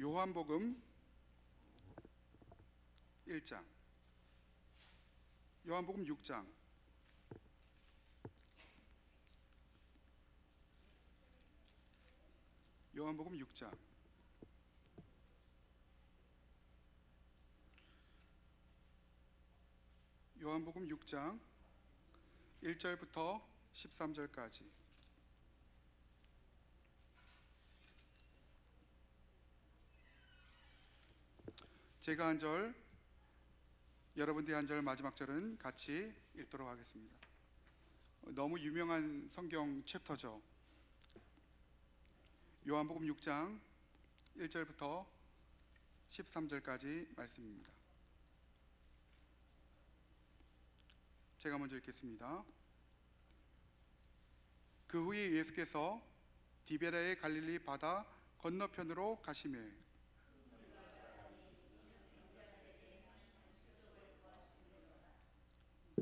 요한복음 1장, 요한복음 6장, 요한복음 6장, 요한복음 6장 1절부터 13절까지. 제가 한 절, 여러분들이 한 절, 마지막 절은 같이 읽도록 하겠습니다. 너무 유명한 성경 챕터죠. 요한복음 6장 1절부터 13절까지 말씀입니다. 제가 먼저 읽겠습니다. 그 후에 예수께서 디베라의 갈릴리 바다 건너편으로 가시매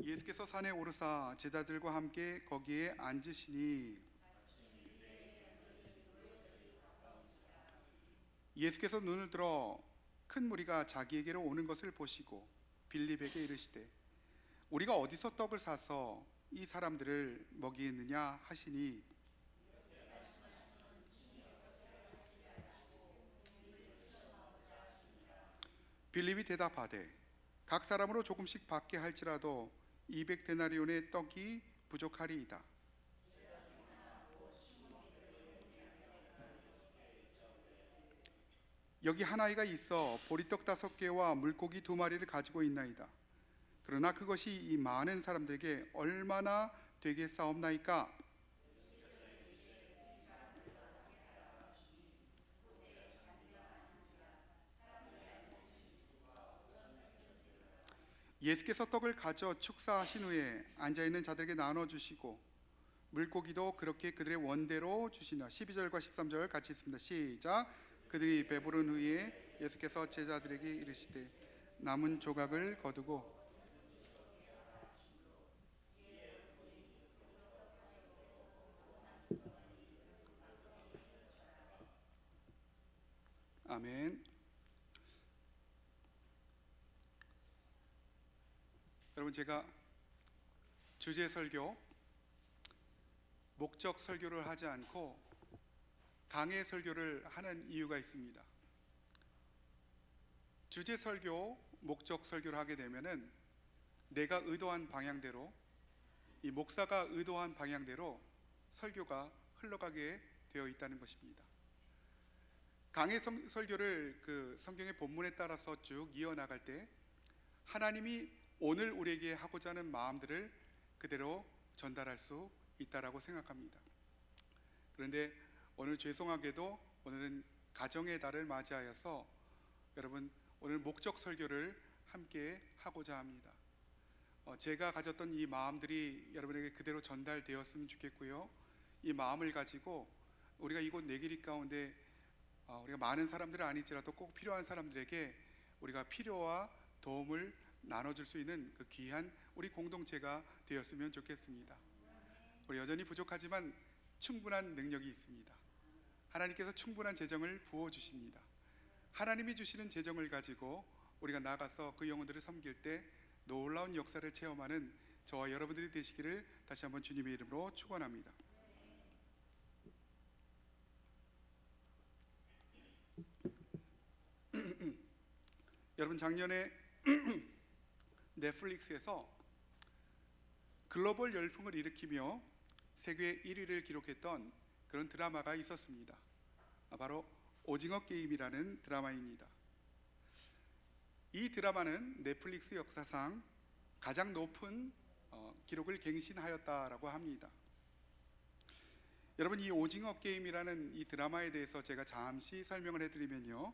예수께서 산에 오르사 제자들과 함께 거기에 앉으시니 예수께서 눈을 들어 큰 무리가 자기에게로 오는 것을 보시고 빌립에게 이르시되 우리가 어디서 떡을 사서 이 사람들을 먹이느냐 하시니 빌립이 대답하되 각 사람으로 조금씩 받게 할지라도 200데나리온의 떡이 부족하리이다. 여기 한 아이가 있어 보리떡 5개와 물고기 2마리를 가지고 있나이다. 그러나 그것이 이 많은 사람들에게 얼마나 되겠사옵나이까? 예수께서 떡을 가져 축사하신 후에 앉아있는 자들에게 나눠주시고 물고기도 그렇게 그들의 원대로 주시나. 12절과 13절 같이 있습니다. 시작. 그들이 배부른 후에 예수께서 제자들에게 이르시되 남은 조각을 거두고 아멘. 여러분, 제가 주제 설교, 목적 설교를 하지 않고 강해 설교를 하는 이유가 있습니다. 주제 설교, 목적 설교를 하게 되면은 내가 의도한 방향대로, 이 목사가 의도한 방향대로 설교가 흘러가게 되어 있다는 것입니다. 강해 설교를 그 성경의 본문에 따라서 쭉 이어나갈 때 하나님이 오늘 우리에게 하고자 하는 마음들을 그대로 전달할 수 있다라고 생각합니다. 그런데 오늘 죄송하게도 오늘은 가정의 달을 맞이하여서 여러분 오늘 목적 설교를 함께 하고자 합니다. 제가 가졌던 이 마음들이 여러분에게 그대로 전달되었으면 좋겠고요. 이 마음을 가지고 우리가 이곳 내길이 가운데 우리가 많은 사람들은 아니지라도 꼭 필요한 사람들에게 우리가 필요와 도움을 나눠줄 수 있는 그 귀한 우리 공동체가 되었으면 좋겠습니다. 우리 여전히 부족하지만 충분한 능력이 있습니다. 하나님께서 충분한 재정을 부어주십니다. 하나님이 주시는 재정을 가지고 우리가 나가서 그 영혼들을 섬길 때 놀라운 역사를 체험하는 저와 여러분들이 되시기를 다시 한번 주님의 이름으로 축원합니다. 여러분, 작년에 넷플릭스에서 글로벌 열풍을 일으키며 세계 1위를 기록했던 그런 드라마가 있었습니다. 바로 오징어 게임이라는 드라마입니다. 이 드라마는 넷플릭스 역사상 가장 높은 기록을 갱신하였다라고 합니다. 여러분, 이 오징어 게임이라는 이 드라마에 대해서 제가 잠시 설명을 해드리면요,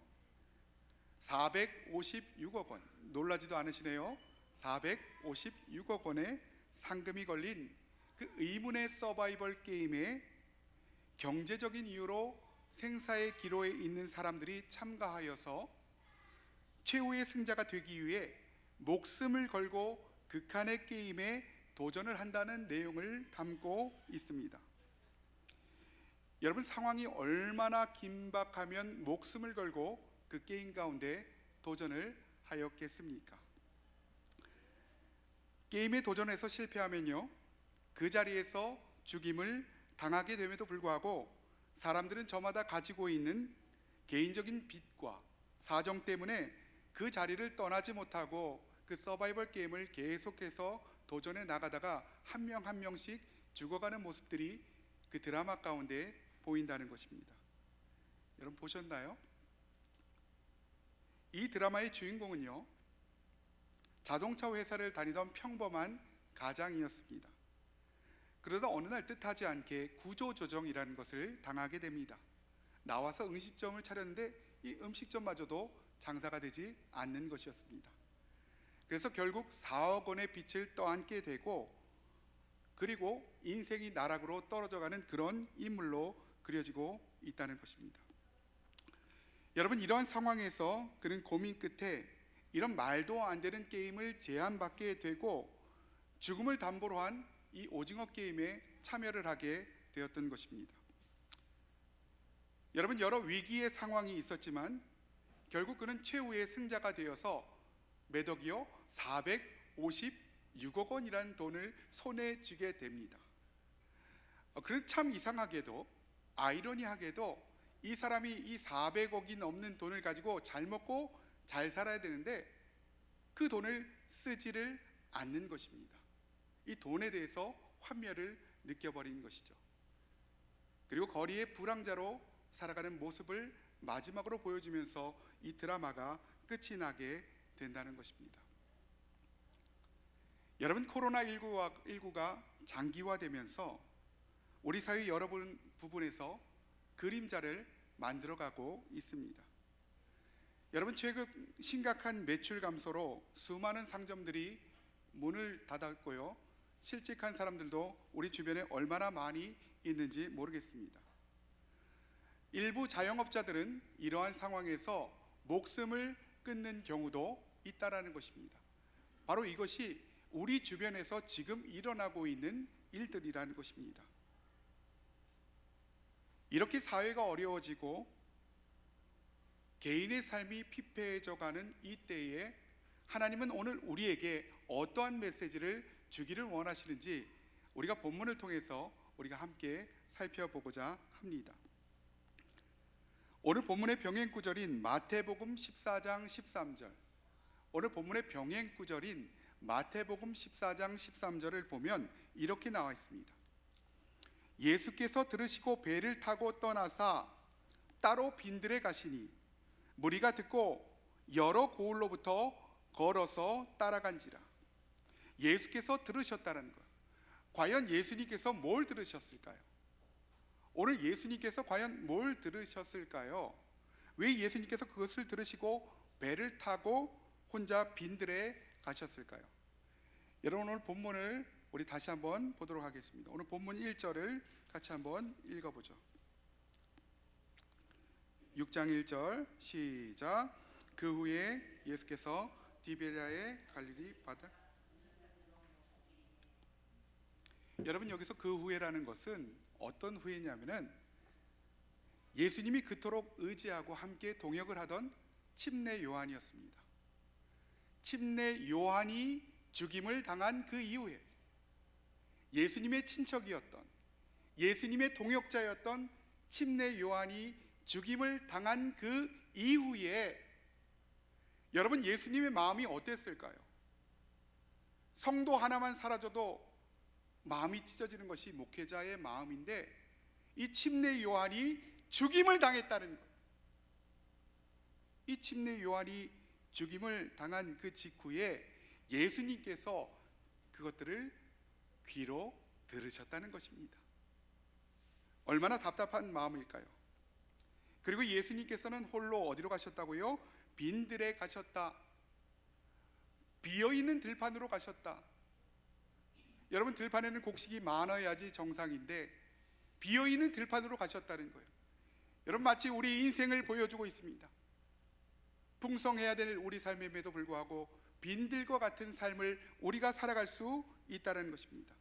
456억 원, 놀라지도 않으시네요. 456억 원의 상금이 걸린 그 의문의 서바이벌 게임에 경제적인 이유로 생사의 기로에 있는 사람들이 참가하여서 최후의 승자가 되기 위해 목숨을 걸고 극한의 게임에 도전을 한다는 내용을 담고 있습니다. 여러분, 상황이 얼마나 긴박하면 목숨을 걸고 그 게임 가운데 도전을 하였겠습니까? 게임에 도전해서 실패하면요, 그 자리에서 죽임을 당하게 됨에도 불구하고 사람들은 저마다 가지고 있는 개인적인 빚과 사정 때문에 그 자리를 떠나지 못하고 그 서바이벌 게임을 계속해서 도전해 나가다가 한 명 한 명씩 죽어가는 모습들이 그 드라마 가운데 보인다는 것입니다. 여러분 보셨나요? 이 드라마의 주인공은요, 자동차 회사를 다니던 평범한 가장이었습니다. 그러다 어느 날 뜻하지 않게 구조조정이라는 것을 당하게 됩니다. 나와서 음식점을 차렸는데 이 음식점마저도 장사가 되지 않는 것이었습니다. 그래서 결국 4억 원의 빚을 떠안게 되고, 그리고 인생이 나락으로 떨어져가는 그런 인물로 그려지고 있다는 것입니다. 여러분, 이러한 상황에서 그는 고민 끝에 이런 말도 안 되는 게임을 제안받게 되고 죽음을 담보로 한 이 오징어 게임에 참여를 하게 되었던 것입니다. 여러분, 여러 위기의 상황이 있었지만 결국 그는 최후의 승자가 되어서 몇 억이요? 456억 원이라는 돈을 손에 쥐게 됩니다. 그는 참 이상하게도, 아이러니하게도 이 사람이 이 400억이 넘는 돈을 가지고 잘 먹고 잘 살아야 되는데 그 돈을 쓰지를 않는 것입니다. 이 돈에 대해서 환멸을 느껴버린 것이죠. 그리고 거리의 불황자로 살아가는 모습을 마지막으로 보여주면서 이 드라마가 끝이 나게 된다는 것입니다. 여러분, 코로나19가 장기화되면서 우리 사회 여러 부분에서 그림자를 만들어가고 있습니다. 여러분, 최근 심각한 매출 감소로 수많은 상점들이 문을 닫았고요, 실직한 사람들도 우리 주변에 얼마나 많이 있는지 모르겠습니다. 일부 자영업자들은 이러한 상황에서 목숨을 끊는 경우도 있다라는 것입니다. 바로 이것이 우리 주변에서 지금 일어나고 있는 일들이라는 것입니다. 이렇게 사회가 어려워지고 개인의 삶이 피폐해져가는 이 때에 하나님은 오늘 우리에게 어떠한 메시지를 주기를 원하시는지 우리가 본문을 통해서 우리가 함께 살펴보고자 합니다. 오늘 본문의 병행 구절인 마태복음 14장 13절, 오늘 본문의 병행 구절인 마태복음 14장 13절을 보면 이렇게 나와 있습니다. 예수께서 들으시고 배를 타고 떠나사 따로 빈들에 가시니 무리가 듣고 여러 고을로부터 걸어서 따라간지라. 예수께서 들으셨다는 것. 과연 예수님께서 뭘 들으셨을까요? 오늘 예수님께서 과연 뭘 들으셨을까요? 왜 예수님께서 그것을 들으시고 배를 타고 혼자 빈들에 가셨을까요? 여러분, 오늘 본문을 우리 다시 한번 보도록 하겠습니다. 오늘 본문 1절을 같이 한번 읽어보죠. 6장 1절 시작. 그 후에 예수께서 디베랴의 갈릴리 바다. 여러분, 여기서 그 후에라는 것은 어떤 후에냐면은 예수님이 그토록 의지하고 함께 동역을 하던 침례 요한이었습니다. 침례 요한이 죽임을 당한 그 이후에 예수님의 친척이었던, 예수님의 동역자였던 침례 요한이 죽임을 당한 그 이후에 여러분, 예수님의 마음이 어땠을까요? 성도 하나만 사라져도 마음이 찢어지는 것이 목회자의 마음인데 이 침례 요한이 죽임을 당했다는 것, 이 침례 요한이 죽임을 당한 그 직후에 예수님께서 그것들을 귀로 들으셨다는 것입니다. 얼마나 답답한 마음일까요? 그리고 예수님께서는 홀로 어디로 가셨다고요? 빈들에 가셨다. 비어있는 들판으로 가셨다. 여러분, 들판에는 곡식이 많아야지 정상인데 비어있는 들판으로 가셨다는 거예요. 여러분, 마치 우리 인생을 보여주고 있습니다. 풍성해야 될 우리 삶임에도 불구하고 빈들과 같은 삶을 우리가 살아갈 수 있다는 것입니다.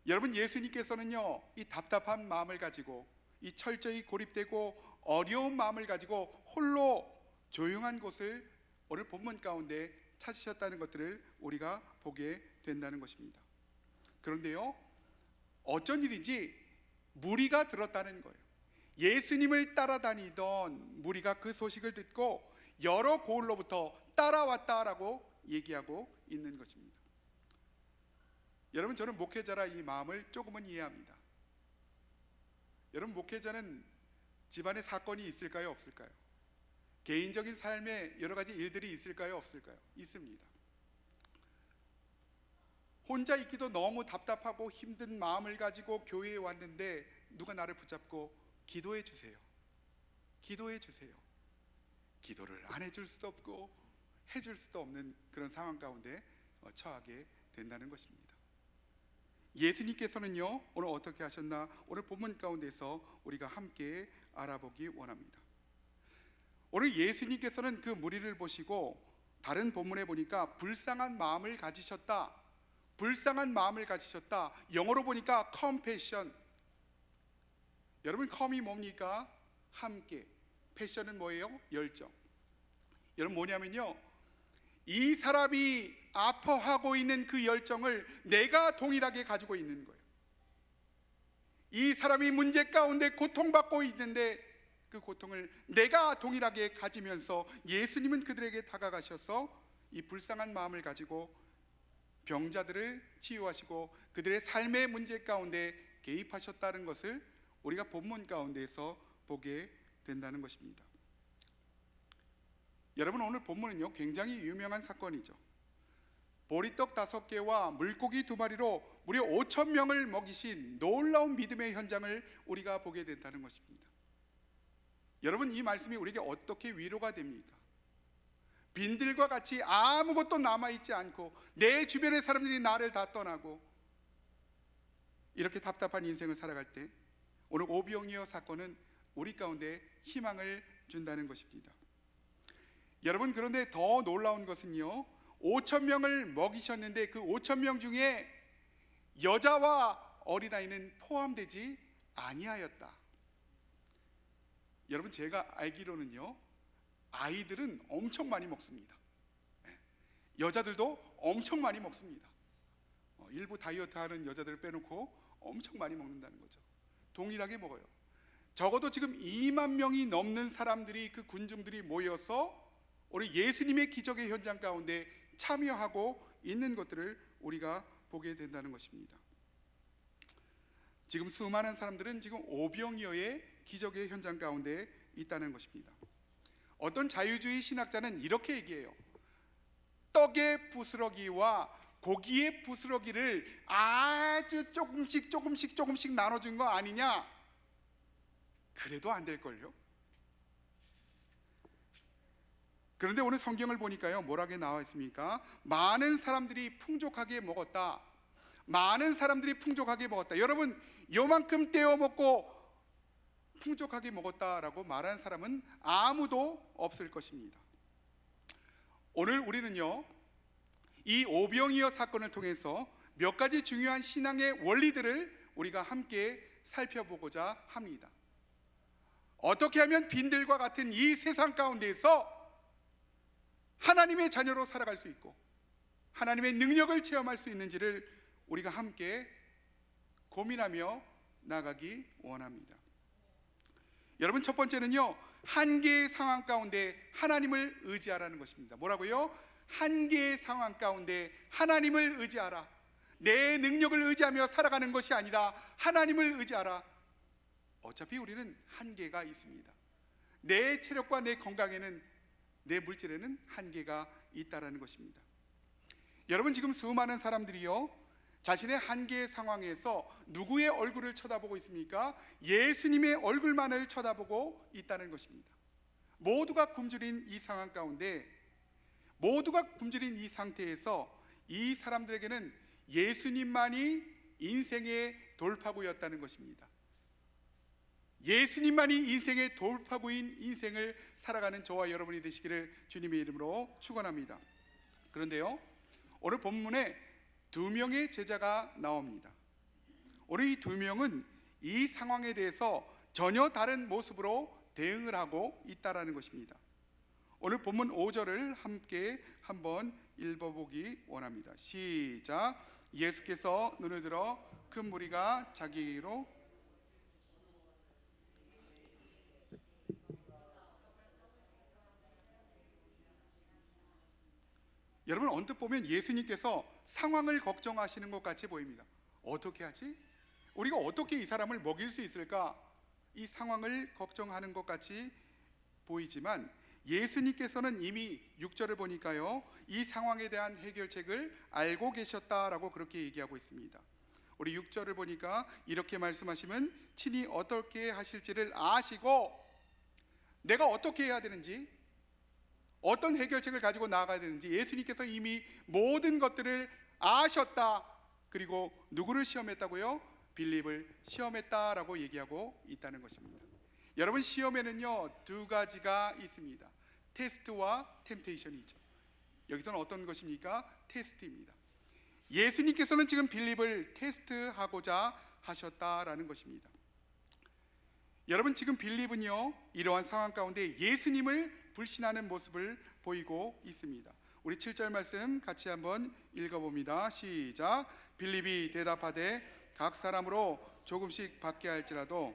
여러분, 예수님께서는요, 이 답답한 마음을 가지고 이 철저히 고립되고 어려운 마음을 가지고 홀로 조용한 곳을 오늘 본문 가운데 찾으셨다는 것들을 우리가 보게 된다는 것입니다. 그런데요, 어쩐 일인지 무리가 들었다는 거예요. 예수님을 따라다니던 무리가 그 소식을 듣고 여러 고을로부터 따라왔다라고 얘기하고 있는 것입니다. 여러분, 저는 목회자라 이 마음을 조금은 이해합니다. 여러분, 목회자는 집안에 사건이 있을까요, 없을까요? 개인적인 삶에 여러 가지 일들이 있을까요, 없을까요? 있습니다. 혼자 있기도 너무 답답하고 힘든 마음을 가지고 교회에 왔는데 누가 나를 붙잡고 기도해 주세요, 기도해 주세요. 기도를 안 해줄 수도 없고 해줄 수도 없는 그런 상황 가운데 처하게 된다는 것입니다. 예수님께서는요, 오늘 어떻게 하셨나, 오늘 본문 가운데서 우리가 함께 알아보기 원합니다. 오늘 예수님께서는 그 무리를 보시고 다른 본문에 보니까 불쌍한 마음을 가지셨다, 불쌍한 마음을 가지셨다. 영어로 보니까 compassion. 여러분, com이 뭡니까? 함께. 패션은 뭐예요? 열정. 여러분, 뭐냐면요, 이 사람이 아파하고 있는 그 열정을 내가 동일하게 가지고 있는 거예요. 이 사람이 문제 가운데 고통받고 있는데 그 고통을 내가 동일하게 가지면서 예수님은 그들에게 다가가셔서 이 불쌍한 마음을 가지고 병자들을 치유하시고 그들의 삶의 문제 가운데 개입하셨다는 것을 우리가 본문 가운데에서 보게 된다는 것입니다. 여러분, 오늘 본문은요, 굉장히 유명한 사건이죠. 보리떡 5개와 물고기 2마리로 무려 5,000명을 먹이신 놀라운 믿음의 현장을 우리가 보게 된다는 것입니다. 여러분, 이 말씀이 우리에게 어떻게 위로가 됩니까? 빈들과 같이 아무것도 남아있지 않고 내 주변의 사람들이 나를 다 떠나고 이렇게 답답한 인생을 살아갈 때 오늘 오병이어 사건은 우리 가운데 희망을 준다는 것입니다. 여러분, 그런데 더 놀라운 것은요, 5,000명을 먹이셨는데 그 5,000명 중에 여자와 어린아이는 포함되지 아니하였다. 여러분, 제가 알기로는요, 아이들은 엄청 많이 먹습니다. 여자들도 엄청 많이 먹습니다. 일부 다이어트 하는 여자들을 빼놓고 엄청 많이 먹는다는 거죠. 동일하게 먹어요. 적어도 지금 2만 명이 넘는 사람들이, 그 군중들이 모여서 우리 예수님의 기적의 현장 가운데 참여하고 있는 것들을 우리가 보게 된다는 것입니다. 지금 수많은 사람들은 지금 오병이어의 기적의 현장 가운데 있다는 것입니다. 어떤 자유주의 신학자는 이렇게 얘기해요. 떡의 부스러기와 고기의 부스러기를 아주 조금씩 나눠준 거 아니냐? 그래도 안 될걸요? 그런데 오늘 성경을 보니까요, 뭐라고 나와 있습니까? 많은 사람들이 풍족하게 먹었다. 많은 사람들이 풍족하게 먹었다. 여러분, 요만큼 떼어 먹고 풍족하게 먹었다라고 말하는 사람은 아무도 없을 것입니다. 오늘 우리는요, 이 오병이어 사건을 통해서 몇 가지 중요한 신앙의 원리들을 우리가 함께 살펴보고자 합니다. 어떻게 하면 빈들과 같은 이 세상 가운데에서 하나님의 자녀로 살아갈 수 있고 하나님의 능력을 체험할 수 있는지를 우리가 함께 고민하며 나가기 원합니다. 여러분, 첫 번째는요, 한계의 상황 가운데 하나님을 의지하라는 것입니다. 뭐라고요? 한계의 상황 가운데 하나님을 의지하라. 내 능력을 의지하며 살아가는 것이 아니라 하나님을 의지하라. 어차피 우리는 한계가 있습니다. 내 체력과 내 건강에는, 내 물질에는 한계가 있다라는 것입니다. 여러분, 지금 수많은 사람들이요, 자신의 한계의 상황에서 누구의 얼굴을 쳐다보고 있습니까? 예수님의 얼굴만을 쳐다보고 있다는 것입니다. 모두가 굶주린 이 상황 가운데, 모두가 굶주린 이 상태에서 이 사람들에게는 예수님만이 인생의 돌파구였다는 것입니다. 예수님만이 인생의 돌파구인 인생을 살아가는 저와 여러분이 되시기를 주님의 이름으로 축원합니다. 그런데요, 오늘 본문에 2명의 제자가 나옵니다. 오늘 이 2명은 이 상황에 대해서 전혀 다른 모습으로 대응을 하고 있다라는 것입니다. 오늘 본문 5절을 함께 한번 읽어보기 원합니다. 시작. 예수께서 눈을 들어 큰 무리가 자기로 여러분, 언뜻 보면 예수님께서 상황을 걱정하시는 것 같이 보입니다. 어떻게 하지? 우리가 어떻게 이 사람을 먹일 수 있을까? 이 상황을 걱정하는 것 같이 보이지만 예수님께서는 이미 6절을 보니까요, 이 상황에 대한 해결책을 알고 계셨다라고 그렇게 얘기하고 있습니다. 우리 6절을 보니까 이렇게 말씀하시면 친히 어떻게 하실지를 아시고 내가 어떻게 해야 되는지, 어떤 해결책을 가지고 나아가야 되는지 예수님께서 이미 모든 것들을 아셨다. 그리고 누구를 시험했다고요? 빌립을 시험했다라고 얘기하고 있다는 것입니다. 여러분, 시험에는요 두 가지가 있습니다. 테스트와 템테이션이 있죠. 여기서는 어떤 것입니까? 테스트입니다. 예수님께서는 지금 빌립을 테스트하고자 하셨다라는 것입니다. 여러분, 지금 빌립은요 이러한 상황 가운데 예수님을 불신하는 모습을 보이고 있습니다. 우리 7절 말씀 같이 한번 읽어봅니다. 시작. 빌립이 대답하되 각 사람으로 조금씩 받게 할지라도.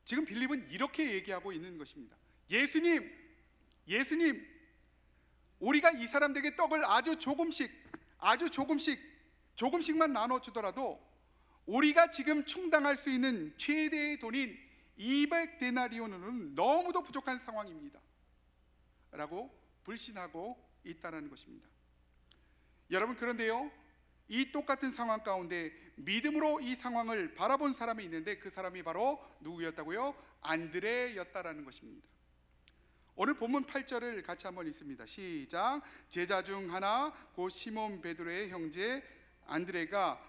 지금 빌립은 이렇게 얘기하고 있는 것입니다. 예수님, 우리가 이 사람들에게 떡을 아주 조금씩만 나눠주더라도 우리가 지금 충당할 수 있는 최대의 돈인 200데나리온은 너무도 부족한 상황입니다 라고 불신하고 있다는 것입니다. 여러분, 그런데요 이 똑같은 상황 가운데 믿음으로 이 상황을 바라본 사람이 있는데 그 사람이 바로 누구였다고요? 안드레였다라는 것입니다. 오늘 본문 8절을 같이 한번 읽습니다. 시작. 제자 중 하나 곧 시몬 베드로의 형제 안드레가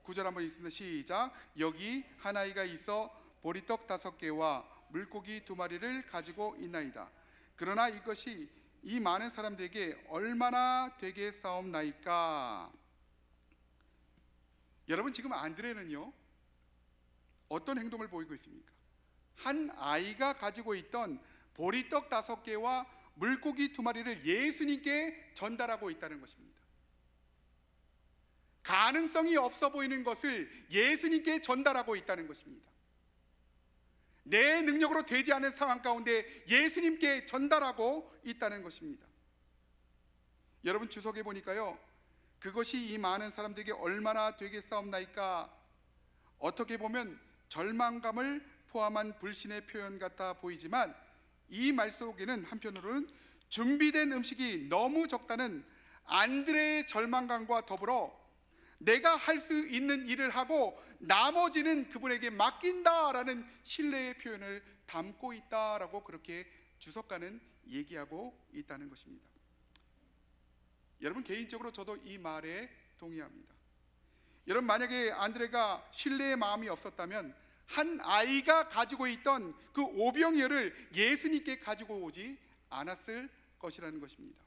9절 한번 읽습니다. 시작. 여기 한 아이가 있어 보리떡 5개와 물고기 2마리를 가지고 있나이다. 그러나 이것이 이 많은 사람들에게 얼마나 되겠사옵나이까. 여러분, 지금 안드레는요 어떤 행동을 보이고 있습니까? 한 아이가 가지고 있던 보리떡 5개와 물고기 2마리를 예수님께 전달하고 있다는 것입니다. 가능성이 없어 보이는 것을 예수님께 전달하고 있다는 것입니다. 내 능력으로 되지 않은 상황 가운데 예수님께 전달하고 있다는 것입니다. 여러분, 주석에 보니까요 그것이 이 많은 사람들에게 얼마나 되겠사옵나이까, 어떻게 보면 절망감을 포함한 불신의 표현 같아 보이지만 이 말 속에는 한편으로는 준비된 음식이 너무 적다는 안드레의 절망감과 더불어 내가 할 수 있는 일을 하고 나머지는 그분에게 맡긴다라는 신뢰의 표현을 담고 있다라고 그렇게 주석가는 얘기하고 있다는 것입니다. 여러분, 개인적으로 저도 이 말에 동의합니다. 여러분, 만약에 안드레가 신뢰의 마음이 없었다면 한 아이가 가지고 있던 그 오병이어를 예수님께 가지고 오지 않았을 것이라는 것입니다.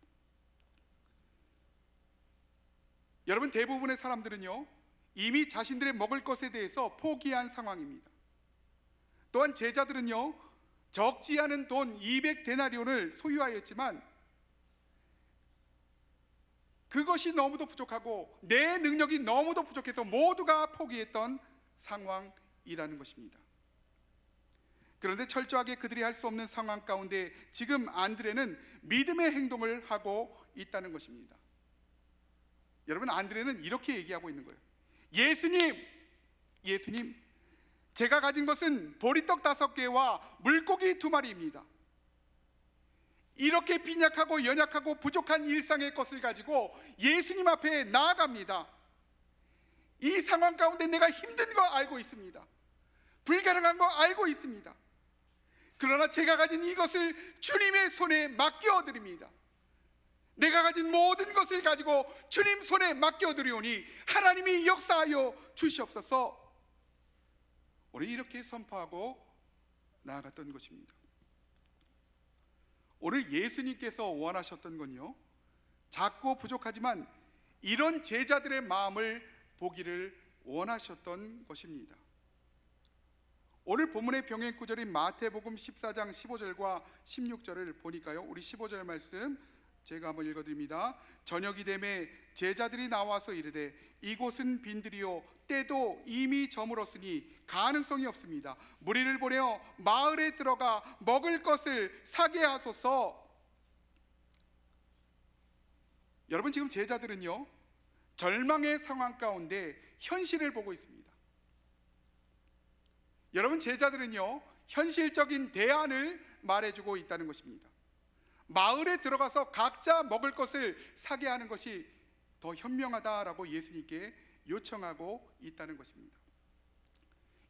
여러분, 대부분의 사람들은요 이미 자신들의 먹을 것에 대해서 포기한 상황입니다. 또한 제자들은요 적지 않은 돈 200데나리온을 소유하였지만 그것이 너무도 부족하고 내 능력이 너무도 부족해서 모두가 포기했던 상황이라는 것입니다. 그런데 철저하게 그들이 할 수 없는 상황 가운데 지금 안드레는 믿음의 행동을 하고 있다는 것입니다. 여러분, 안드레는 이렇게 얘기하고 있는 거예요. 예수님, 제가 가진 것은 보리떡 5개와 물고기 2마리입니다. 이렇게 빈약하고 연약하고 부족한 일상의 것을 가지고 예수님 앞에 나아갑니다. 이 상황 가운데 내가 힘든 거 알고 있습니다. 불가능한 거 알고 있습니다. 그러나 제가 가진 이것을 주님의 손에 맡겨드립니다. 내가 가진 모든 것을 가지고 주님 손에 맡겨드리오니 하나님이 역사하여 주시옵소서. 우리 이렇게 선포하고 나아갔던 것입니다. 오늘 예수님께서 원하셨던 건요, 작고 부족하지만 이런 제자들의 마음을 보기를 원하셨던 것입니다. 오늘 본문의 병행 구절인 마태복음 14장 15절과 16절을 보니까요, 우리 15절 말씀 제가 한번 읽어드립니다. 저녁이 되매 제자들이 나와서 이르되 이곳은 빈들이요 때도 이미 저물었으니 가능성이 없습니다. 무리를 보내어 마을에 들어가 먹을 것을 사게 하소서. 여러분, 지금 제자들은요, 절망의 상황 가운데 현실을 보고 있습니다. 여러분, 제자들은요, 현실적인 대안을 말해주고 있다는 것입니다. 마을에 들어가서 각자 먹을 것을 사게 하는 것이 더 현명하다라고 예수님께 요청하고 있다는 것입니다.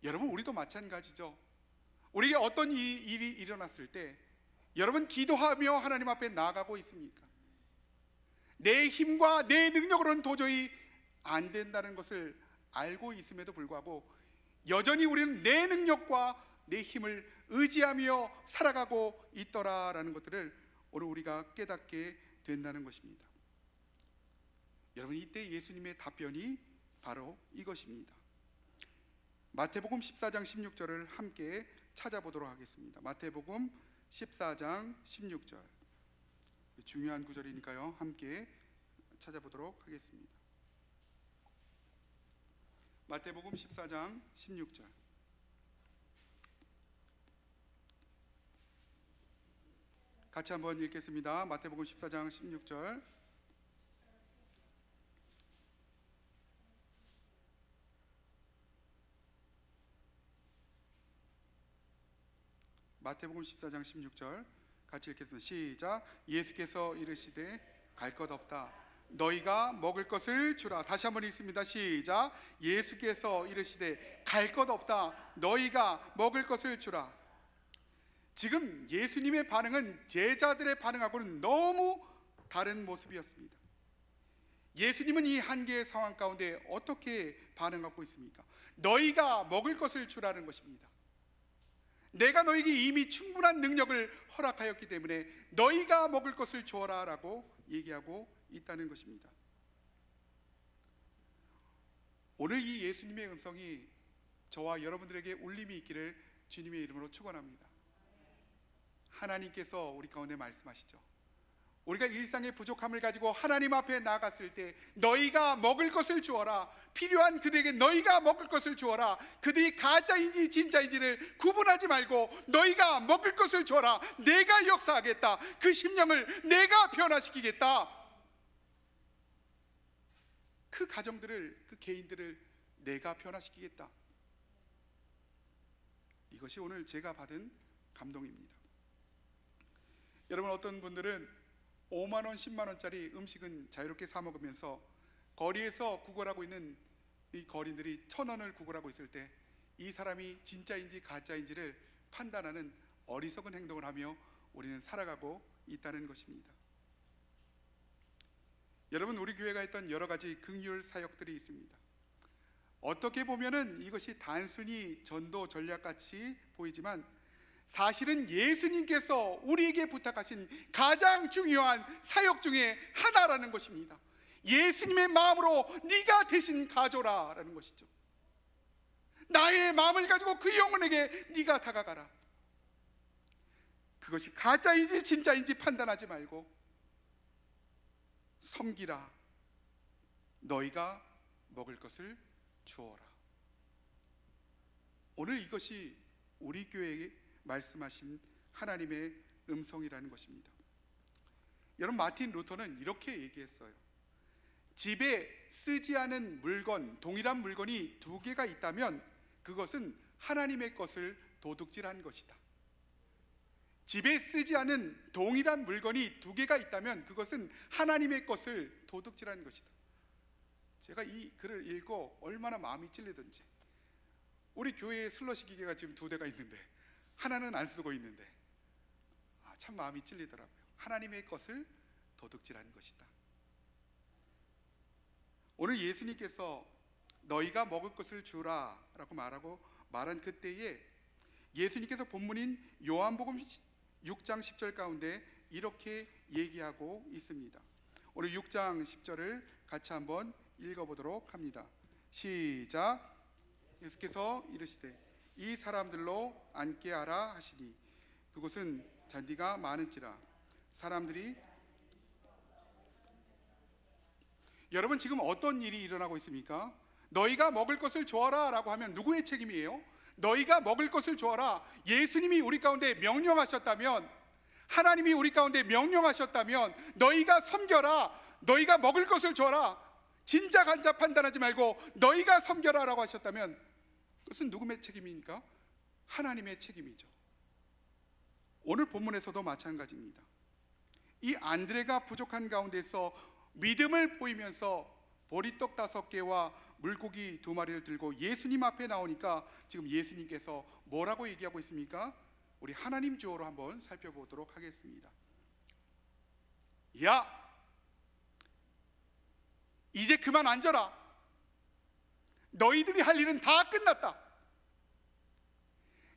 여러분, 우리도 마찬가지죠. 우리에게 어떤 일이 일어났을 때 여러분 기도하며 하나님 앞에 나아가고 있습니까? 내 힘과 내 능력으로는 도저히 안 된다는 것을 알고 있음에도 불구하고 여전히 우리는 내 능력과 내 힘을 의지하며 살아가고 있더라라는 것들을 오늘 우리가 깨닫게 된다는 것입니다. 여러분, 이때 예수님의 답변이 바로 이것입니다. 마태복음 14장 16절을 함께 찾아보도록 하겠습니다. 마태복음 14장 16절, 중요한 구절이니까요, 함께 찾아보도록 하겠습니다. 마태복음 14장 16절, 같이 한번 읽겠습니다. 마태복음 14장 16절. 마태복음 14장 16절 같이 읽겠습니다. 시작. 예수께서 이르시되 갈 것 없다 너희가 먹을 것을 주라. 다시 한번 읽습니다. 시작. 예수께서 이르시되 갈 것 없다 너희가 먹을 것을 주라. 지금 예수님의 반응은 제자들의 반응하고는 너무 다른 모습이었습니다. 예수님은 이 한계의 상황 가운데 어떻게 반응하고 있습니까? 너희가 먹을 것을 주라는 것입니다. 내가 너희에게 이미 충분한 능력을 허락하였기 때문에 너희가 먹을 것을 주어라 라고 얘기하고 있다는 것입니다. 오늘 이 예수님의 음성이 저와 여러분들에게 울림이 있기를 주님의 이름으로 축원합니다. 하나님께서 우리 가운데 말씀하시죠. 우리가 일상의 부족함을 가지고 하나님 앞에 나아갔을 때 너희가 먹을 것을 주어라. 필요한 그들에게 너희가 먹을 것을 주어라. 그들이 가짜인지 진짜인지를 구분하지 말고 너희가 먹을 것을 주어라. 내가 역사하겠다. 그 심령을 내가 변화시키겠다. 그 가정들을, 그 개인들을 내가 변화시키겠다. 이것이 오늘 제가 받은 감동입니다. 여러분, 어떤 분들은 5만 원, 10만 원짜리 음식은 자유롭게 사 먹으면서 거리에서 구걸하고 있는 이 거린들이 1,000원을 구걸하고 있을 때 이 사람이 진짜인지 가짜인지를 판단하는 어리석은 행동을 하며 우리는 살아가고 있다는 것입니다. 여러분, 우리 교회가 했던 여러 가지 긍휼 사역들이 있습니다. 어떻게 보면은 이것이 단순히 전도 전략같이 보이지만 사실은 예수님께서 우리에게 부탁하신 가장 중요한 사역 중에 하나라는 것입니다. 예수님의 마음으로 네가 대신 가져라 라는 것이죠. 나의 마음을 가지고 그 영혼에게 네가 다가가라. 그것이 가짜인지 진짜인지 판단하지 말고 섬기라. 너희가 먹을 것을 주어라. 오늘 이것이 우리 교회에게 말씀하신 하나님의 음성이라는 것입니다. 여러분, 마틴 루터는 이렇게 얘기했어요. 집에 쓰지 않은 물건, 동일한 물건이 2개가 있다면 그것은 하나님의 것을 도둑질한 것이다. 집에 쓰지 않은 동일한 물건이 2개가 있다면 그것은 하나님의 것을 도둑질한 것이다. 제가 이 글을 읽고 얼마나 마음이 찔리던지. 우리 교회에 슬러시 기계가 지금 2대가 있는데 하나는 안 쓰고 있는데 참 마음이 찔리더라고요. 하나님의 것을 도둑질한 것이다. 오늘 예수님께서 너희가 먹을 것을 주라 라고 말한 그때에 예수님께서 본문인 요한복음 6장 10절 가운데 이렇게 얘기하고 있습니다. 오늘 6장 10절을 같이 한번 읽어보도록 합니다. 시작. 예수께서 이르시되 이 사람들로 앉게 하라 하시니 그곳은 잔디가 많은지라 사람들이. 여러분, 지금 어떤 일이 일어나고 있습니까? 너희가 먹을 것을 주어라 라고 하면 누구의 책임이에요? 너희가 먹을 것을 주어라. 예수님이 우리 가운데 명령하셨다면, 하나님이 우리 가운데 명령하셨다면 너희가 섬겨라, 너희가 먹을 것을 주어라, 진짜 간자 판단하지 말고 너희가 섬겨라 라고 하셨다면 그것은 누구의 책임입니까? 하나님의 책임이죠. 오늘 본문에서도 마찬가지입니다. 이 안드레가 부족한 가운데서 믿음을 보이면서 보리떡 5개와 물고기 2마리를 들고 예수님 앞에 나오니까 지금 예수님께서 뭐라고 얘기하고 있습니까? 우리 하나님 주어로 한번 살펴보도록 하겠습니다. 야, 이제 그만 앉아라. 너희들이 할 일은 다 끝났다.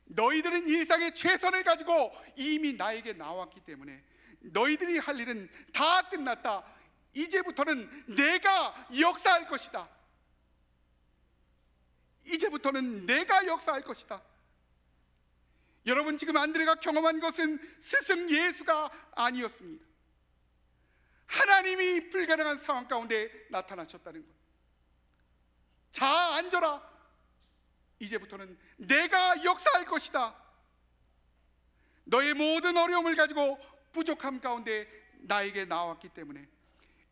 너희들은 일상의 최선을 가지고 이미 나에게 나왔기 때문에 너희들이 할 일은 다 끝났다. 이제부터는 내가 역사할 것이다. 이제부터는 내가 역사할 것이다. 여러분, 지금 안드레가 경험한 것은 스승 예수가 아니었습니다. 하나님이 불가능한 상황 가운데 나타나셨다는 것. 자, 앉아라. 이제부터는 내가 역사할 것이다. 너의 모든 어려움을 가지고 부족함 가운데 나에게 나왔기 때문에,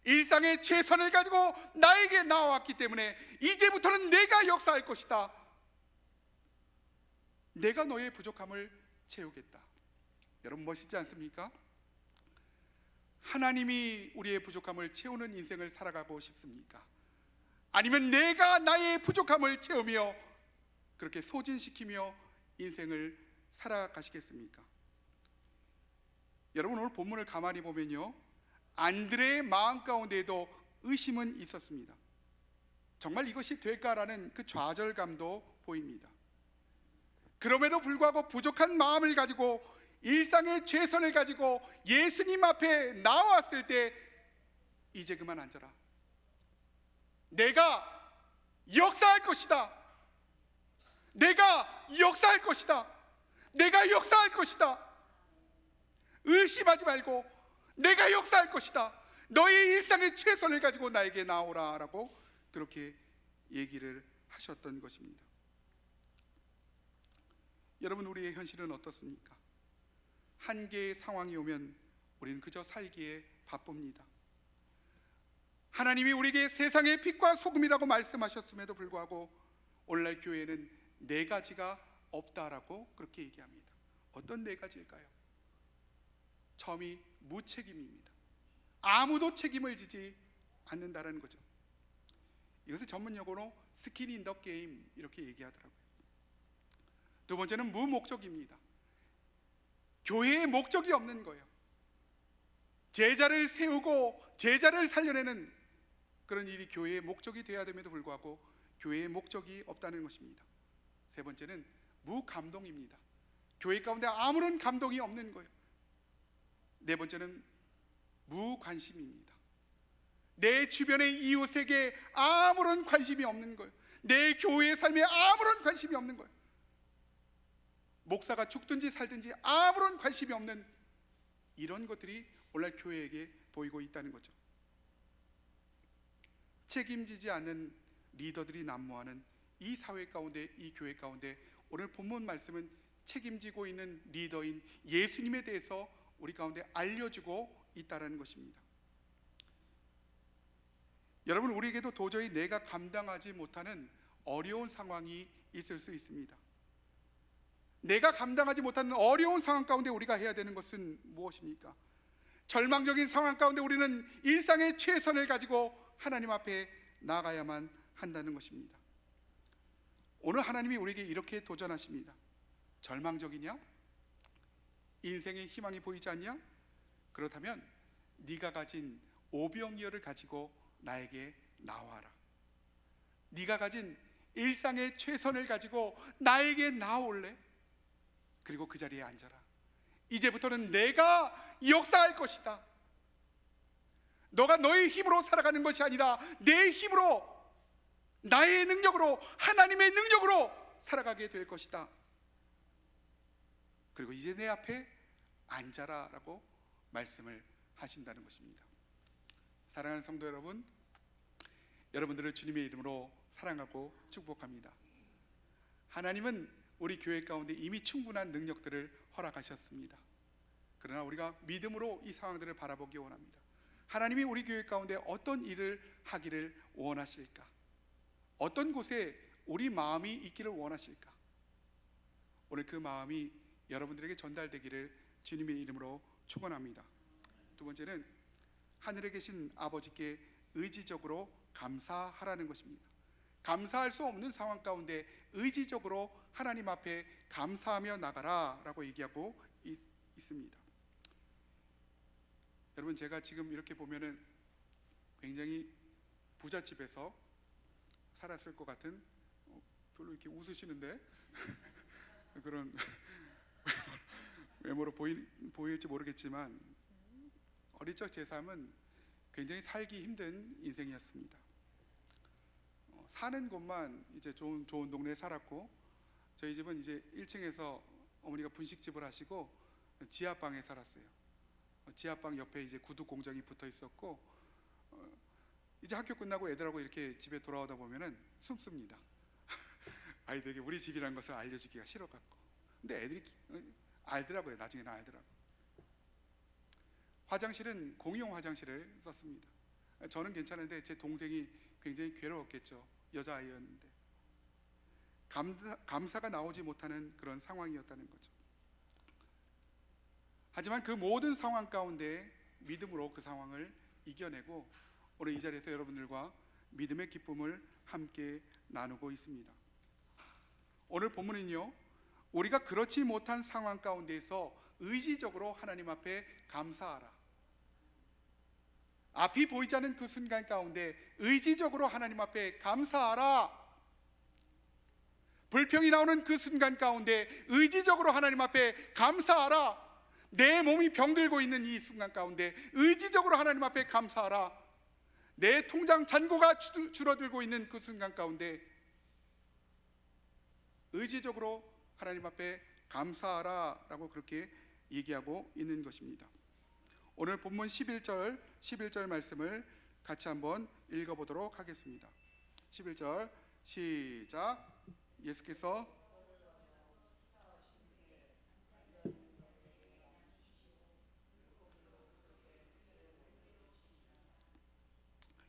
일상의 최선을 가지고 나에게 나왔기 때문에 이제부터는 내가 역사할 것이다. 내가 너의 부족함을 채우겠다. 여러분, 멋있지 않습니까? 하나님이 우리의 부족함을 채우는 인생을 살아가고 싶습니까? 아니면 내가 나의 부족함을 채우며 그렇게 소진시키며 인생을 살아가시겠습니까? 여러분, 오늘 본문을 가만히 보면요, 안드레의 마음 가운데에도 의심은 있었습니다. 정말 이것이 될까라는 그 좌절감도 보입니다. 그럼에도 불구하고 부족한 마음을 가지고 일상의 최선을 가지고 예수님 앞에 나왔을 때 이제 그만 앉아라. 내가 역사할 것이다. 내가 역사할 것이다. 내가 역사할 것이다. 의심하지 말고 내가 역사할 것이다. 너의 일상의 최선을 가지고 나에게 나오라 라고 그렇게 얘기를 하셨던 것입니다. 여러분, 우리의 현실은 어떻습니까? 한계의 상황이 오면 우리는 그저 살기에 바쁩니다. 하나님이 우리에게 세상의 빛과 소금이라고 말씀하셨음에도 불구하고 오늘날 교회는 4가지가 없다라고 그렇게 얘기합니다. 어떤 4가지일까요? 처음이 무책임입니다. 아무도 책임을 지지 않는다는 거죠. 이것을 전문 용어로 스킨 인 더 게임 이렇게 얘기하더라고요. 두 번째는 무목적입니다. 교회의 목적이 없는 거예요. 제자를 세우고 제자를 살려내는 그런 일이 교회의 목적이 되어야 됨에도 불구하고 교회의 목적이 없다는 것입니다. 세 번째는 무감동입니다. 교회 가운데 아무런 감동이 없는 거예요. 네 번째는 무관심입니다. 내 주변의 이웃에게 아무런 관심이 없는 거예요. 내 교회의 삶에 아무런 관심이 없는 거예요. 목사가 죽든지 살든지 아무런 관심이 없는 이런 것들이 오늘날 교회에게 보이고 있다는 거죠. 책임지지 않는 리더들이 난무하는 이 사회 가운데, 이 교회 가운데 오늘 본문 말씀은 책임지고 있는 리더인 예수님에 대해서 우리 가운데 알려주고 있다는 것입니다. 여러분, 우리에게도 도저히 내가 감당하지 못하는 어려운 상황이 있을 수 있습니다. 내가 감당하지 못하는 어려운 상황 가운데 우리가 해야 되는 것은 무엇입니까? 절망적인 상황 가운데 우리는 일상의 최선을 가지고 하나님 앞에 나가야만 한다는 것입니다. 오늘 하나님이 우리에게 이렇게 도전하십니다. 절망적이냐? 인생의 희망이 보이지 않냐? 그렇다면 네가 가진 오병이어를 가지고 나에게 나와라. 네가 가진 일상의 최선을 가지고 나에게 나올래? 그리고 그 자리에 앉아라. 이제부터는 내가 역사할 것이다. 너가 너의 힘으로 살아가는 것이 아니라 내 힘으로 나의 능력으로, 하나님의 능력으로 살아가게 될 것이다. 그리고 이제 내 앞에 앉아라 라고 말씀을 하신다는 것입니다. 사랑하는 성도 여러분, 여러분들을 주님의 이름으로 사랑하고 축복합니다. 하나님은 우리 교회 가운데 이미 충분한 능력들을 허락하셨습니다. 그러나 우리가 믿음으로 이 상황들을 바라보기 원합니다. 하나님이 우리 교회 가운데 어떤 일을 하기를 원하실까? 어떤 곳에 우리 마음이 있기를 원하실까? 오늘 그 마음이 여러분들에게 전달되기를 주님의 이름으로 축원합니다. 두 번째는 하늘에 계신 아버지께 의지적으로 감사하라는 것입니다. 감사할 수 없는 상황 가운데 의지적으로 하나님 앞에 감사하며 나가라 라고 얘기하고 있습니다. 여러분, 제가 지금 이렇게 보면은 굉장히 부잣집에서 살았을 것 같은, 별로 이렇게 웃으시는데 그런 외모로 보일지 모르겠지만 어릴 적 제 삶은 굉장히 살기 힘든 인생이었습니다. 사는 곳만 이제 좋은 동네에 살았고, 저희 집은 이제 1층에서 어머니가 분식집을 하시고 지하방에 살았어요. 지하방 옆에 이제 구두 공장이 붙어 있었고, 이제 학교 끝나고 애들하고 이렇게 집에 돌아오다 보면은 숨습니다. 아이들에게 우리 집이라는 것을 알려주기가 싫어갖고. 근데 애들이 알더라고요. 나중에는 알더라고요. 화장실은 공용 화장실을 썼습니다. 저는 괜찮은데 제 동생이 굉장히 괴로웠겠죠. 여자아이였는데. 감사가 나오지 못하는 그런 상황이었다는 거죠. 하지만 그 모든 상황 가운데 믿음으로 그 상황을 이겨내고 오늘 이 자리에서 여러분들과 믿음의 기쁨을 함께 나누고 있습니다. 오늘 본문은요, 우리가 그렇지 못한 상황 가운데서 의지적으로 하나님 앞에 감사하라. 앞이 보이지 않는 그 순간 가운데 의지적으로 하나님 앞에 감사하라. 불평이 나오는 그 순간 가운데 의지적으로 하나님 앞에 감사하라. 내 몸이 병들고 있는 이 순간 가운데 의지적으로 하나님 앞에 감사하라. 내 통장 잔고가 줄어들고 있는 그 순간 가운데 의지적으로 하나님 앞에 감사하라 라고 그렇게 얘기하고 있는 것입니다. 오늘 본문 11절 말씀을 같이 한번 읽어보도록 하겠습니다. 11절 시작. 예수께서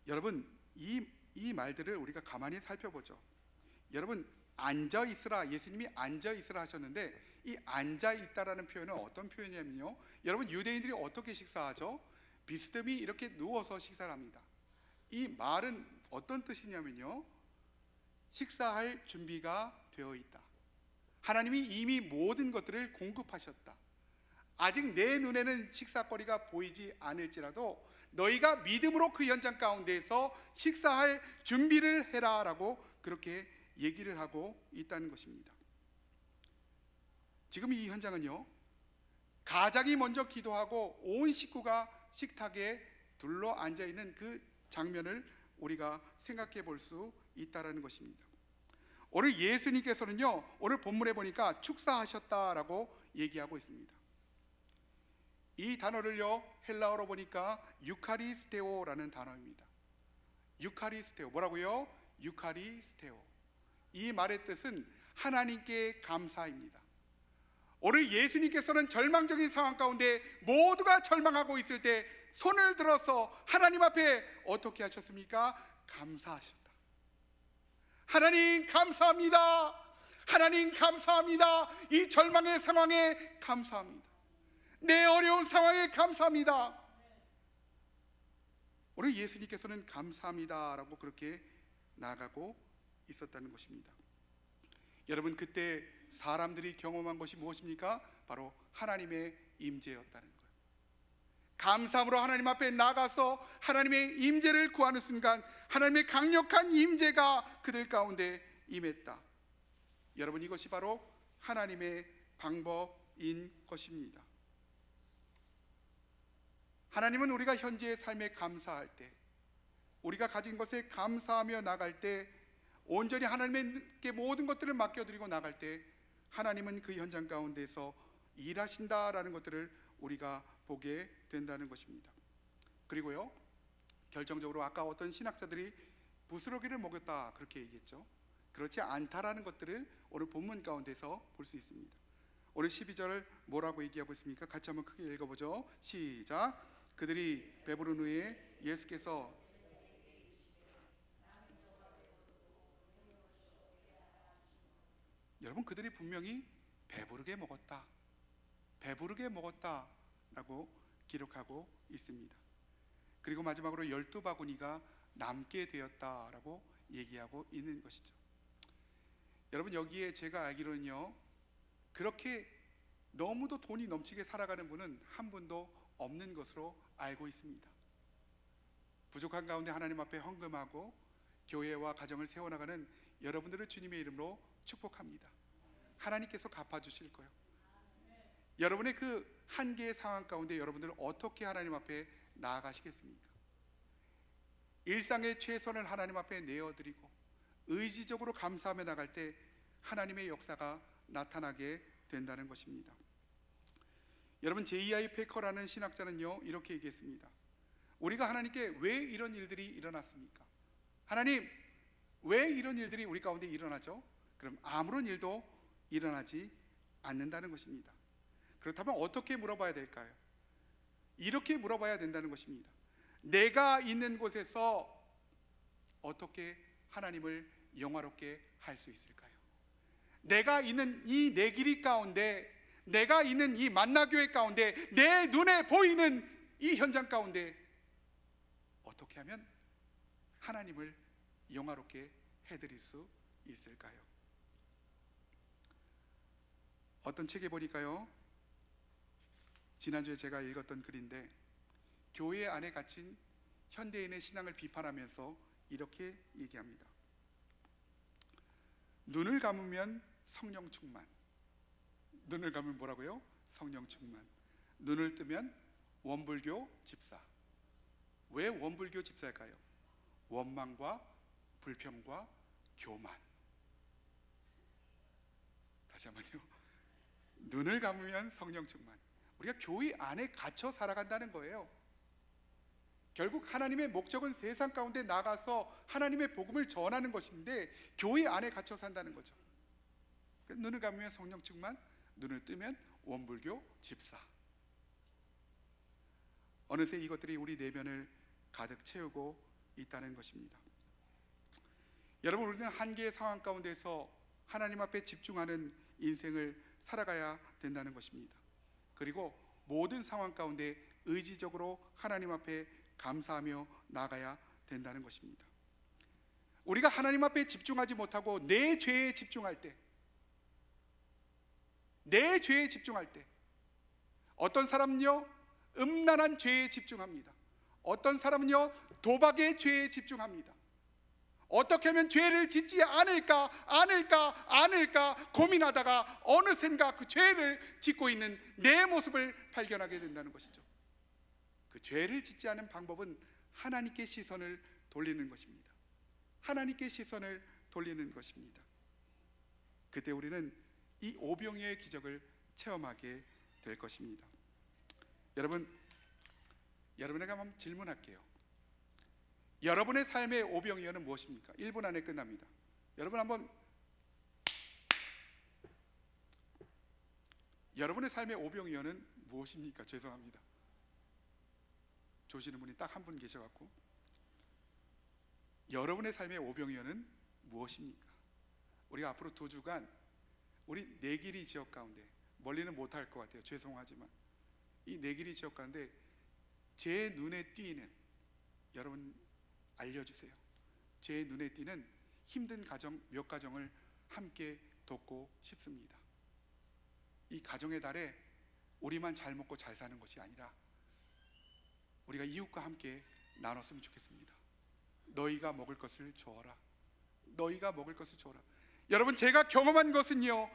여러분, 이 말들을 우리가 가만히 살펴보죠. 여러분, 앉아 있으라, 예수님이 앉아 있으라 하셨는데 이 앉아 있다라는 표현은 어떤 표현이냐면요, 여러분, 유대인들이 어떻게 식사하죠? 비스듬히 이렇게 누워서 식사를 합니다. 이 말은 어떤 뜻이냐면요, 식사할 준비가 되어 있다. 하나님이 이미 모든 것들을 공급하셨다. 아직 내 눈에는 식사거리가 보이지 않을지라도 너희가 믿음으로 그 현장 가운데에서 식사할 준비를 해라 라고 그렇게 얘기를 하고 있다는 것입니다. 지금 이 현장은요, 가장이 먼저 기도하고 온 식구가 식탁에 둘러 앉아 있는 그 장면을 우리가 생각해 볼 수 있다라는 것입니다. 오늘 예수님께서는요, 오늘 본문에 보니까 축사하셨다라고 얘기하고 있습니다. 이 단어를요, 헬라어로 보니까 유카리스테오라는 단어입니다. 유카리스테오, 뭐라고요? 유카리스테오. 이 말의 뜻은 하나님께 감사입니다. 오늘 예수님께서는 절망적인 상황 가운데 모두가 절망하고 있을 때 손을 들어서 하나님 앞에 어떻게 하셨습니까? 감사하셨다. 하나님 감사합니다. 하나님 감사합니다. 이 절망의 상황에 감사합니다. 내 어려운 상황에 감사합니다. 오늘 예수님께서는 감사합니다라고 그렇게 나아가고 있었다는 것입니다. 여러분, 그때 사람들이 경험한 것이 무엇입니까? 바로 하나님의 임재였다는 거예요. 감사함으로 하나님 앞에 나가서 하나님의 임재를 구하는 순간 하나님의 강력한 임재가 그들 가운데 임했다. 여러분, 이것이 바로 하나님의 방법인 것입니다. 하나님은 우리가 현재의 삶에 감사할 때, 우리가 가진 것에 감사하며 나갈 때 온전히 하나님께 모든 것들을 맡겨드리고 나갈 때 하나님은 그 현장 가운데서 일하신다라는 것들을 우리가 보게 된다는 것입니다. 그리고요, 결정적으로 아까 어떤 신학자들이 부스러기를 먹였다 그렇게 얘기했죠. 그렇지 않다라는 것들을 오늘 본문 가운데서 볼 수 있습니다. 오늘 12절 뭐라고 얘기하고 있습니까? 같이 한번 크게 읽어보죠. 시작. 그들이 배부른 후에 예수께서 여러분, 그들이 분명히 배부르게 먹었다라고 기록하고 있습니다. 그리고 마지막으로 12바구니가 남게 되었다라고 얘기하고 있는 것이죠. 여러분, 여기에 제가 알기로는요, 그렇게 너무도 돈이 넘치게 살아가는 분은 한 분도 없는 것으로 알고 있습니다. 부족한 가운데 하나님 앞에 헌금하고 교회와 가정을 세워나가는 여러분들을 주님의 이름으로 축복합니다. 하나님께서 갚아주실 거예요. 여러분의 그 한계의 상황 가운데 여러분들은 어떻게 하나님 앞에 나아가시겠습니까? 일상의 최선을 하나님 앞에 내어드리고 의지적으로 감사하며 나갈 때 하나님의 역사가 나타나게 된다는 것입니다. 여러분, J.I. 패커라는 신학자는요, 이렇게 얘기했습니다. 우리가 하나님께 왜 이런 일들이 일어났습니까? 하나님, 왜 이런 일들이 우리 가운데 일어나죠? 그럼 아무런 일도 일어나지 않는다는 것입니다. 그렇다면 어떻게 물어봐야 될까요? 이렇게 물어봐야 된다는 것입니다. 내가 있는 곳에서 어떻게 하나님을 영화롭게 할 수 있을까요? 내가 있는 이 내 길이 가운데, 내가 있는 이 만나교회 가운데, 내 눈에 보이는 이 현장 가운데 어떻게 하면 하나님을 영화롭게 해드릴 수 있을까요? 어떤 책에 보니까요, 지난주에 제가 읽었던 글인데, 교회 안에 갇힌 현대인의 신앙을 비판하면서 이렇게 얘기합니다. 눈을 감으면 성령 충만. 눈을 감으면 뭐라고요? 성령 충만. 눈을 뜨면 원불교 집사. 왜 원불교 집사일까요? 원망과 불평과 교만. 다시 한번요. 눈을 감으면 성령 충만. 우리가 교회 안에 갇혀 살아간다는 거예요. 결국 하나님의 목적은 세상 가운데 나가서 하나님의 복음을 전하는 것인데 교회 안에 갇혀 산다는 거죠. 눈을 감으면 성령 충만, 눈을 뜨면 원불교 집사. 어느새 이것들이 우리 내면을 가득 채우고 있다는 것입니다. 여러분, 우리는 한계의 상황 가운데서 하나님 앞에 집중하는 인생을 살아가야 된다는 것입니다. 그리고 모든 상황 가운데 의지적으로 하나님 앞에 감사하며 나가야 된다는 것입니다. 우리가 하나님 앞에 집중하지 못하고 내 죄에 집중할 때, 내 죄에 집중할 때, 어떤 사람은요 음란한 죄에 집중합니다. 어떤 사람은요 도박의 죄에 집중합니다. 어떻게 하면 죄를 짓지 않을까 고민하다가 어느샌가 그 죄를 짓고 있는 내 모습을 발견하게 된다는 것이죠. 그 죄를 짓지 않은 방법은 하나님께 시선을 돌리는 것입니다. 하나님께 시선을 돌리는 것입니다. 그때 우리는 이 오병이어의 기적을 체험하게 될 것입니다. 여러분에게 한번 질문할게요. 여러분의 삶의 오병이어는 무엇입니까? 1분 안에 끝납니다. 여러분 한번, 여러분의 삶의 오병이어는 무엇입니까? 죄송합니다. 조시는 분이 딱 한 분 계셔갖고, 여러분의 삶의 오병이어는 무엇입니까? 우리가 앞으로 2주간 우리 내길이 지역 가운데, 멀리는 못할 것 같아요. 죄송하지만 이 내길이 지역 가운데 제 눈에 띄는, 여러분 알려주세요. 제 눈에 띄는 힘든 가정 몇 가정을 함께 돕고 싶습니다. 이 가정의 달에 우리만 잘 먹고 잘 사는 것이 아니라 우리가 이웃과 함께 나눴으면 좋겠습니다. 너희가 먹을 것을 주어라. 너희가 먹을 것을 주어라. 여러분, 제가 경험한 것은요,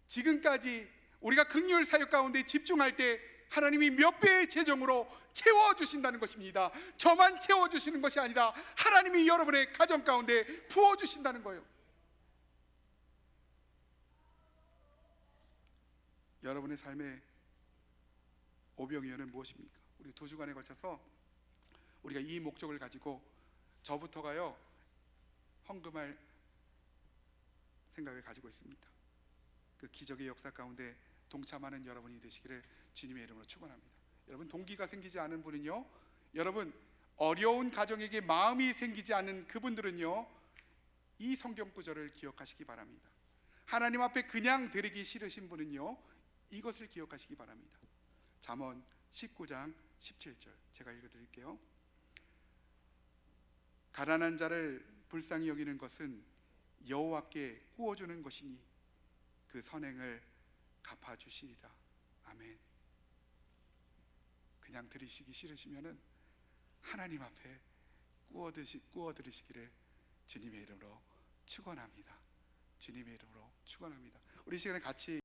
지금까지 우리가 긍휼 사역 가운데 집중할 때 하나님이 몇 배의 재정으로 채워주신다는 것입니다. 저만 채워주시는 것이 아니라 하나님이 여러분의 가정 가운데 부어주신다는 거예요. 여러분의 삶의 오병이어는 무엇입니까? 우리 2주간에 걸쳐서 우리가 이 목적을 가지고 저부터가요 헌금할 생각을 가지고 있습니다. 그 기적의 역사 가운데 동참하는 여러분이 되시기를 주님의 이름으로 축원합니다. 여러분, 동기가 생기지 않은 분은요, 여러분 어려운 가정에게 마음이 생기지 않는 그분들은요, 이 성경 구절을 기억하시기 바랍니다. 하나님 앞에 그냥 드리기 싫으신 분은요, 이것을 기억하시기 바랍니다. 잠언 19장 17절 제가 읽어드릴게요. 가난한 자를 불쌍히 여기는 것은 여호와께 구워주는 것이니 그 선행을 갚아주시리라. 아멘. 그냥 드리시기 싫으시면은 하나님 앞에 구워 드리시기를 주님의 이름으로 축원합니다. 주님의 이름으로 축원합니다. 우리 시간에 같이